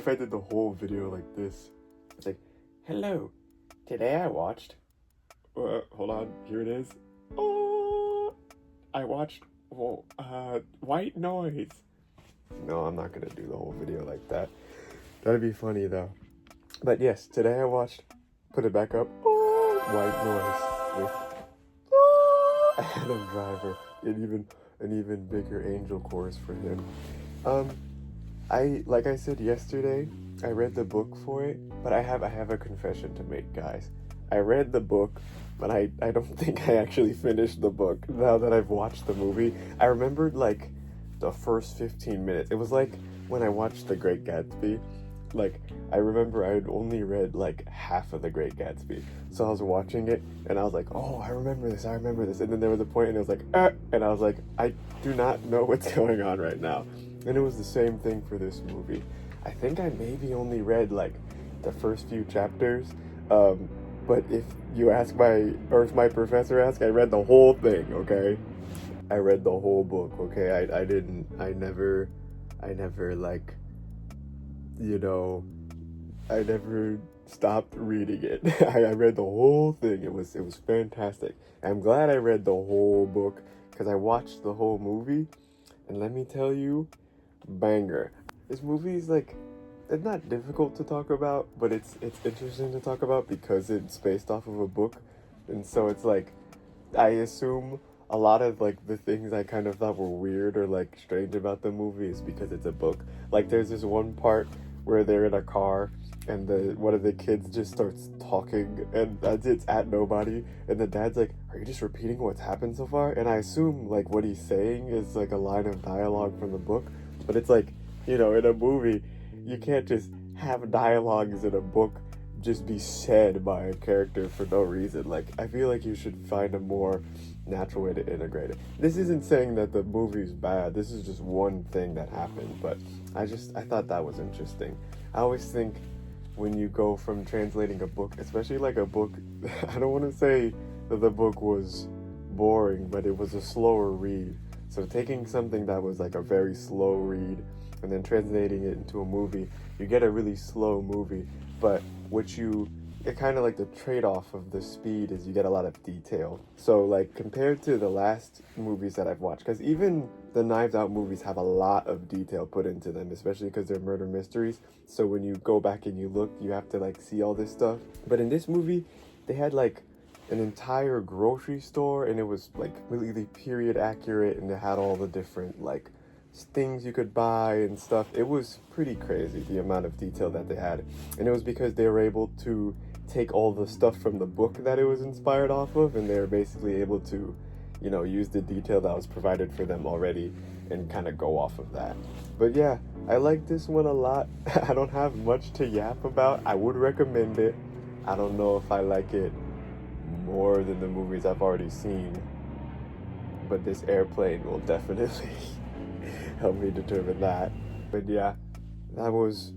if I did the whole video like this? It's like, hello, today I watched, hold on, here it is. Oh, I watched, White Noise. No, I'm not gonna do the whole video like that. That'd be funny though. But yes, today I watched, put it back up, White Noise with Adam Driver, an even bigger angel chorus for him. Like I said yesterday, I read the book for it, but I have a confession to make, guys. I read the book, but I don't think I actually finished the book now that I've watched the movie. I remembered like the first 15 minutes. It was like when I watched The Great Gatsby. Like, I remember I had only read like half of The Great Gatsby. So I was watching it and I was like, oh, I remember this. And then there was a point and it was like, and I was like, I do not know what's going on right now. And it was the same thing for this movie. I think I maybe only read like the first few chapters. But if if my professor asks, I read the whole thing, okay? I read the whole book, okay? I never like, I never stopped reading it. I read the whole thing. It was fantastic. I'm glad I read the whole book because I watched the whole movie, and let me tell you, banger. This movie is like, it's not difficult to talk about, but it's interesting to talk about because it's based off of a book, and so it's like, I assume a lot of like the things I kind of thought were weird or like strange about the movie is because it's a book. Like there's this one part where they're in a car and one of the kids just starts talking and it's at nobody, and the dad's like, are you just repeating what's happened so far? And I assume like what he's saying is like a line of dialogue from the book, but it's like, in a movie you can't just have dialogues in a book just be said by a character for no reason. Like, I feel like you should find a more natural way to integrate it. This isn't saying that the movie's bad. This is just one thing that happened, but I thought that was interesting. I always think when you go from translating a book, especially like a book, I don't want to say that the book was boring, but it was a slower read. So taking something that was like a very slow read and then translating it into a movie, you get a really slow movie, but it kind of like the trade-off of the speed is you get a lot of detail. So like compared to the last movies that I've watched, because even the Knives Out movies have a lot of detail put into them, especially because they're murder mysteries. So when you go back and you look, you have to like see all this stuff. But in this movie, they had like an entire grocery store, and it was like completely period accurate, and it had all the different like things you could buy and stuff. It was pretty crazy, the amount of detail that they had. And it was because they were able to take all the stuff from the book that it was inspired off of, and they were basically able to, use the detail that was provided for them already and kind of go off of that. But yeah, I like this one a lot. I don't have much to yap about. I would recommend it. I don't know if I like it more than the movies I've already seen, but this airplane will definitely help me determine that. But yeah, that was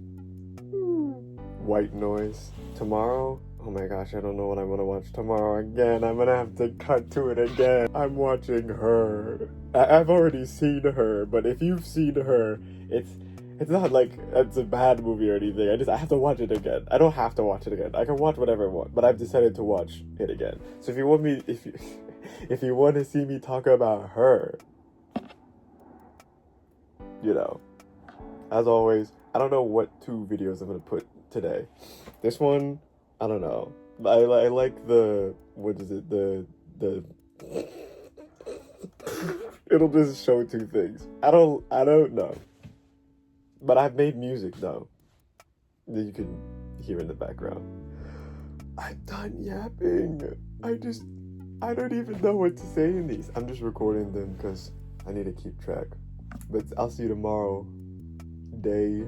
White Noise. Tomorrow, oh my gosh, I don't know what I'm gonna watch tomorrow again. I'm gonna have to cut to it again. I'm watching Her. I've already seen Her, but if you've seen Her, it's not like it's a bad movie or anything. I have to watch it again. I don't have to watch it again. I can watch whatever I want, but I've decided to watch it again. So if you want to see me talk about Her, as always, I don't know what 2 videos I'm gonna put today. This one, I don't know. I like what is it? The it'll just show 2 things. I don't know. But I've made music though that you can hear in the background. I'm done yapping. I don't even know what to say in these. I'm just recording them because I need to keep track. But I'll see you tomorrow. Day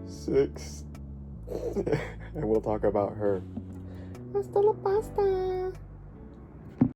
6. And we'll talk about Her. Hasta la pasta.